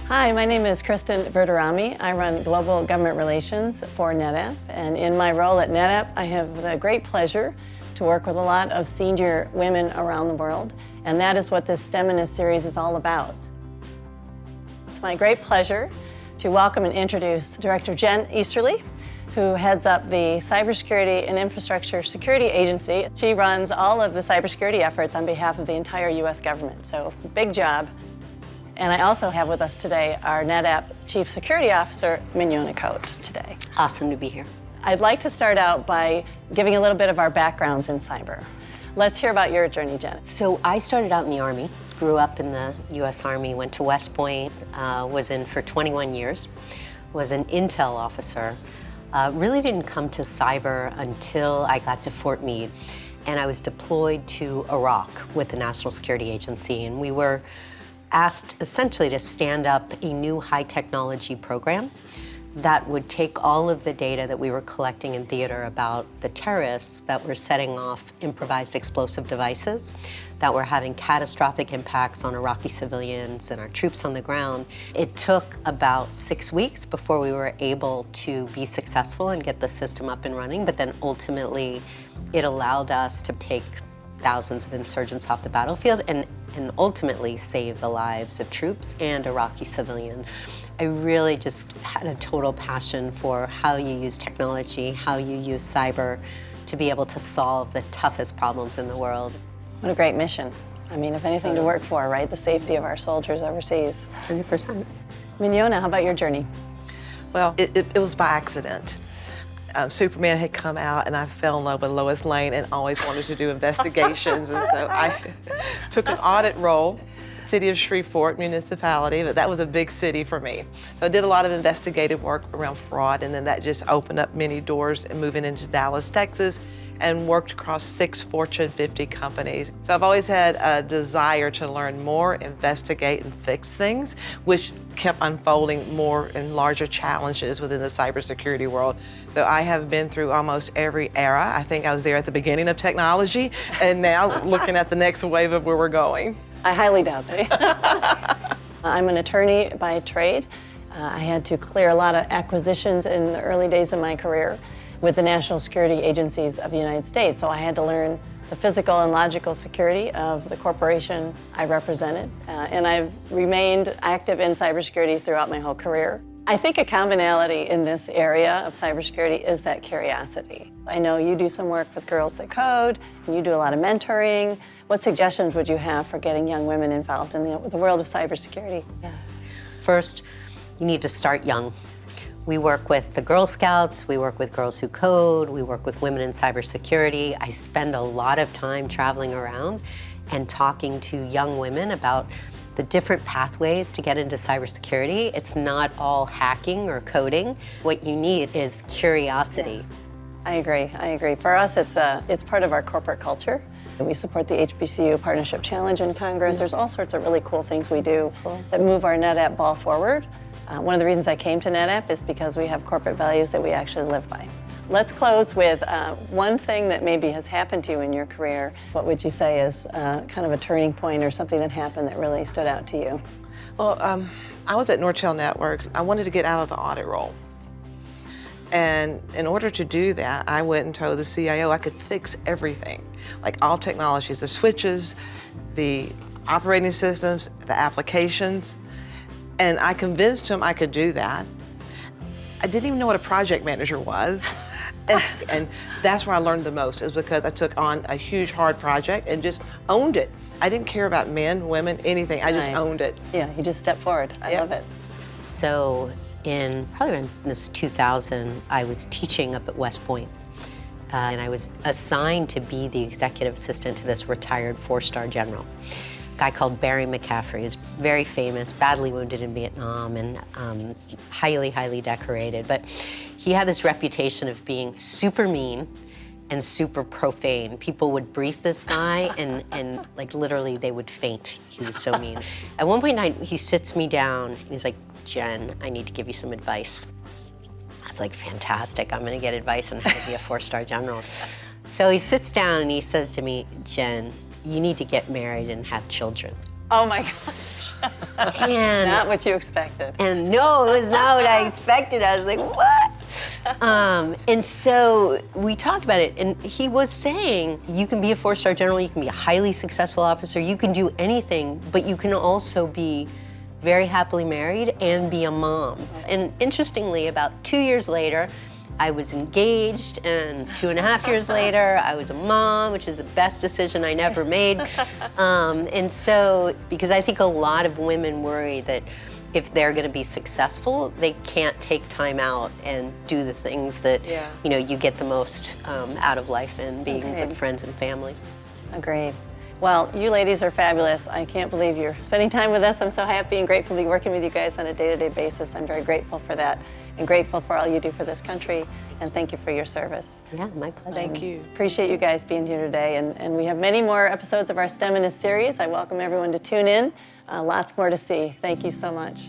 Hi, my name is Kristen Verderami. I run Global Government Relations for NetApp, and in my role at NetApp, I have the great pleasure to work with a lot of senior women around the world, and that is what this STEMinist series is all about. It's my great pleasure to welcome and introduce Director Jen Easterly, who heads up the Cybersecurity and Infrastructure Security Agency. She runs all of the cybersecurity efforts on behalf of the entire U.S. government, so big job. And I also have with us today our NetApp Chief Security Officer, Mignona Coates, today. Awesome to be here. I'd like to start out by giving a little bit of our backgrounds in cyber. Let's hear about your journey, Jen. So I started out in the Army, grew up in the U.S. Army, went to West Point, was in for 21 years, was an intel officer. Really didn't come to cyber until I got to Fort Meade, and I was deployed to Iraq with the National Security Agency, and we were asked essentially to stand up a new high technology program that would take all of the data that we were collecting in theater about the terrorists that were setting off improvised explosive devices that were having catastrophic impacts on Iraqi civilians and our troops on the ground. It took about 6 weeks before we were able to be successful and get the system up and running, but then ultimately it allowed us to take thousands of insurgents off the battlefield and ultimately save the lives of troops and Iraqi civilians. I really just had a total passion for how you use technology, how you use cyber to be able to solve the toughest problems in the world. What a great mission. I mean, if anything to work for, right? The safety of our soldiers overseas. 100%. Mignona, how about your journey? Well, it was by accident. Superman had come out and I fell in love with Lois Lane and always wanted to do investigations, and so I took an audit role, City of Shreveport municipality, but that was a big city for me. So I did a lot of investigative work around fraud, and then that just opened up many doors and moving into Dallas, Texas, and worked across 6 Fortune 50 companies. So I've always had a desire to learn more, investigate, and fix things, which kept unfolding more and larger challenges within the cybersecurity world. So I have been through almost every era. I think I was there at the beginning of technology, and now looking at the next wave of where we're going. I highly doubt that. I'm an attorney by trade. I had to clear a lot of acquisitions in the early days of my career with the national security agencies of the United States. So I had to learn the physical and logical security of the corporation I represented. And I've remained active in cybersecurity throughout my whole career. I think a commonality in this area of cybersecurity is that curiosity. I know you do some work with Girls That Code, and you do a lot of mentoring. What suggestions would you have for getting young women involved in the world of cybersecurity? Yeah. First, you need to start young. We work with the Girl Scouts, we work with Girls Who Code, we work with women in cybersecurity. I spend a lot of time traveling around and talking to young women about the different pathways to get into cybersecurity. It's not all hacking or coding. What you need is curiosity. Yeah. I agree. For us, it's part of our corporate culture. We support the HBCU Partnership Challenge in Congress. There's all sorts of really cool things we do that move our NetApp ball forward. One of the reasons I came to NetApp is because we have corporate values that we actually live by. Let's close with one thing that maybe has happened to you in your career. What would you say is kind of a turning point or something that happened that really stood out to you? Well, I was at Nortel Networks. I wanted to get out of the audit role. And in order to do that, I went and told the CIO I could fix everything, like all technologies, the switches, the operating systems, the applications. And I convinced him I could do that. I didn't even know what a project manager was. And that's where I learned the most, is because I took on a huge, hard project and just owned it. I didn't care about men, women, anything. I just owned it. Yeah, you just stepped forward. I love it. So in probably around this 2000, I was teaching up at West Point. And I was assigned to be the executive assistant to this retired 4-star general. Guy called Barry McCaffrey. He's very famous, badly wounded in Vietnam, and highly, highly decorated. But he had this reputation of being super mean and super profane. People would brief this guy, and like literally they would faint. He was so mean. At one point he sits me down, and he's like, "Jen, I need to give you some advice." I was like, "Fantastic, I'm gonna get advice on how to be a 4-star general." So he sits down and he says to me, "Jen, you need to get married and have children." Oh my gosh. And Not what you expected. And no, it was not what I expected. I was like, what? And so we talked about it, and he was saying, you can be a 4-star general, you can be a highly successful officer, you can do anything, but you can also be very happily married and be a mom. And interestingly, about 2 years later, I was engaged, and 2.5 years later, I was a mom, which is the best decision I never made. And so, because I think a lot of women worry that if they're going to be successful, they can't take time out and do the things that you get the most out of life and being with friends and family. Agreed. Well, you ladies are fabulous. I can't believe you're spending time with us. I'm so happy and grateful to be working with you guys on a day-to-day basis. I'm very grateful for that and grateful for all you do for this country. And thank you for your service. Yeah, my pleasure. Thank you. Appreciate you guys being here today. And we have many more episodes of our STEM in a series. I welcome everyone to tune in. Lots more to see. Thank you so much.